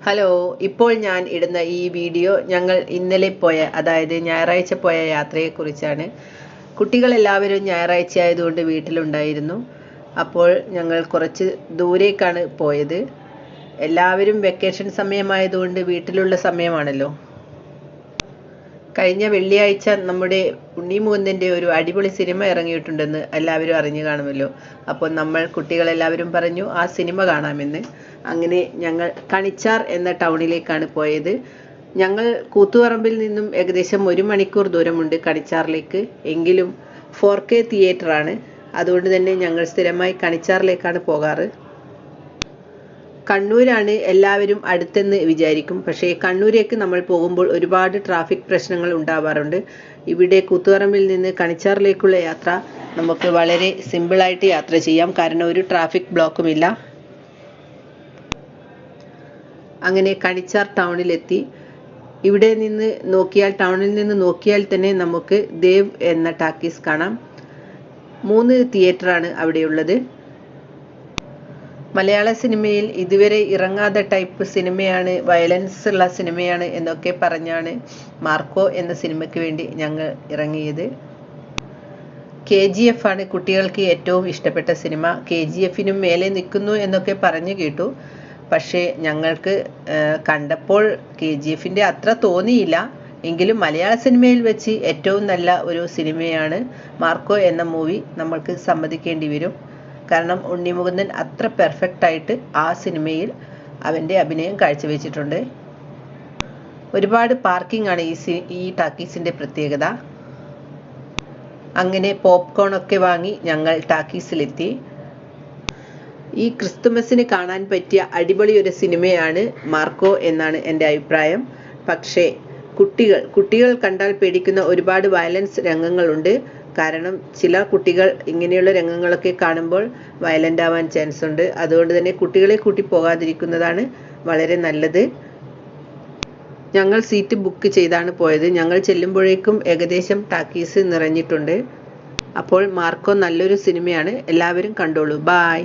Hello, ഇപ്പോൾ ഞാൻ ഇടുന്ന ഈ വീഡിയോ ഞങ്ങൾ ഇന്നലെ പോയ, അതായത് ഞായറാഴ്ച പോയ യാത്രയെക്കുറിച്ചാണ്. കുട്ടികളെല്ലാവരും ഞായറാഴ്ച ആയതുകൊണ്ട് വീട്ടിലുണ്ടായിരുന്നു. അപ്പോൾ ഞങ്ങൾ കുറച്ച് ദൂരേക്കാണ് പോയത്. എല്ലാവരും വെക്കേഷൻ സമയമായതുകൊണ്ട് വീട്ടിലുള്ള സമയമാണല്ലോ. കഴിഞ്ഞ വെള്ളിയാഴ്ച നമ്മുടെ ഉണ്ണിമുകുന്ദൻ്റെ ഒരു അടിപൊളി സിനിമ ഇറങ്ങിയിട്ടുണ്ടെന്ന് എല്ലാവരും അറിഞ്ഞു കാണുമല്ലോ. അപ്പോൾ നമ്മൾ കുട്ടികളെല്ലാവരും പറഞ്ഞു ആ സിനിമ കാണാമെന്ന്. അങ്ങനെ ഞങ്ങൾ കണിച്ചാർ എന്ന ടൗണിലേക്കാണ് പോയത്. ഞങ്ങൾ കൂത്തുപറമ്പിൽ നിന്നും ഏകദേശം 1 മണിക്കൂർ ദൂരമുണ്ട് കണിച്ചാറിലേക്ക്. എങ്കിലും 4K തിയേറ്ററാണ്. അതുകൊണ്ട് തന്നെ ഞങ്ങൾ സ്ഥിരമായി കണിച്ചാറിലേക്കാണ് പോകാറ്. കണ്ണൂരാണ് എല്ലാവരും അടുത്തെന്ന് വിചാരിക്കും. പക്ഷേ കണ്ണൂരേക്ക് നമ്മൾ പോകുമ്പോൾ ഒരുപാട് ട്രാഫിക് പ്രശ്നങ്ങൾ ഉണ്ടാവാറുണ്ട്. ഇവിടെ കൂത്തുപറമ്പിൽ നിന്ന് കണിച്ചാറിലേക്കുള്ള യാത്ര നമുക്ക് വളരെ സിമ്പിളായിട്ട് യാത്ര ചെയ്യാം. കാരണം ഒരു ട്രാഫിക് ബ്ലോക്കുമില്ല. അങ്ങനെ കണിച്ചാർ ടൗണിലെത്തി. ഇവിടെ നിന്ന് നോക്കിയാൽ, ടൗണിൽ നിന്ന് നോക്കിയാൽ തന്നെ നമുക്ക് ദേവ് എന്ന ടാക്കീസ് കാണാം. 3 തിയേറ്ററാണ് അവിടെയുള്ളത്. മലയാള സിനിമയിൽ ഇതുവരെ ഇറങ്ങാത്ത ടൈപ്പ് സിനിമയാണ്, വയലൻസ് ഉള്ള സിനിമയാണ് എന്നൊക്കെ പറഞ്ഞാണ് മാർക്കോ എന്ന സിനിമയ്ക്ക് വേണ്ടി ഞങ്ങൾ ഇറങ്ങിയത്. KGF ആണ് കുട്ടികൾക്ക് ഏറ്റവും ഇഷ്ടപ്പെട്ട സിനിമ. KGFനും മേലെ നിൽക്കുന്നു എന്നൊക്കെ പറഞ്ഞു കേട്ടു. പക്ഷേ ഞങ്ങൾക്ക് കണ്ടപ്പോൾ KGFൻ്റെ അത്ര തോന്നിയില്ല. എങ്കിലും മലയാള സിനിമയിൽ വെച്ച് ഏറ്റവും നല്ല ഒരു സിനിമയാണ് മാർക്കോ എന്ന മൂവി, നമ്മൾക്ക് സമ്മതിക്കേണ്ടി വരും. കാരണം ഉണ്ണിമുകുന്ദൻ അത്ര പെർഫെക്റ്റായിട്ട് ആ സിനിമയിൽ അവൻ്റെ അഭിനയം കാഴ്ചവെച്ചിട്ടുണ്ട്. ഒരുപാട് പാർക്കിംഗ് ആണ് ഈ ടാക്കീസിൻ്റെ പ്രത്യേകത. അങ്ങനെ പോപ്കോൺ ഒക്കെ വാങ്ങി ഞങ്ങൾ ടാക്കീസിലെത്തി. ഈ ക്രിസ്തുമസിന് കാണാൻ പറ്റിയ അടിപൊളി ഒരു സിനിമയാണ് മാർക്കോ എന്നാണ് എൻ്റെ അഭിപ്രായം. പക്ഷേ കുട്ടികൾ കണ്ടാൽ പേടിക്കുന്ന ഒരുപാട് വയലൻസ് രംഗങ്ങളുണ്ട്. കാരണം ചില കുട്ടികൾ ഇങ്ങനെയുള്ള രംഗങ്ങളൊക്കെ കാണുമ്പോൾ വയലൻ്റ് ആവാൻ ചാൻസ് ഉണ്ട്. അതുകൊണ്ട് തന്നെ കുട്ടികളെ കൂട്ടി പോകാതിരിക്കുന്നതാണ് വളരെ നല്ലത്. ഞങ്ങൾ സീറ്റ് ബുക്ക് ചെയ്താണ് പോയത്. ഞങ്ങൾ ചെല്ലുമ്പോഴേക്കും ഏകദേശം ടാക്കീസ് നിറഞ്ഞിട്ടുണ്ട്. അപ്പോൾ മാർക്കോ നല്ലൊരു സിനിമയാണ്. എല്ലാവരും കണ്ടോളൂ. ബായ്.